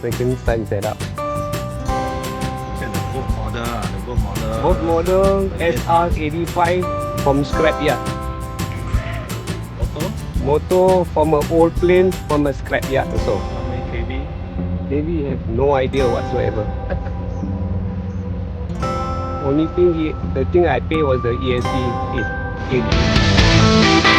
Frankenstein setup. The boat model, Both model SR85 from scrapyard. Auto, Motor from an old plane from a scrapyard also. how many kV? Maybe have no idea whatsoever. Only thing the thing I pay was the ESC 8.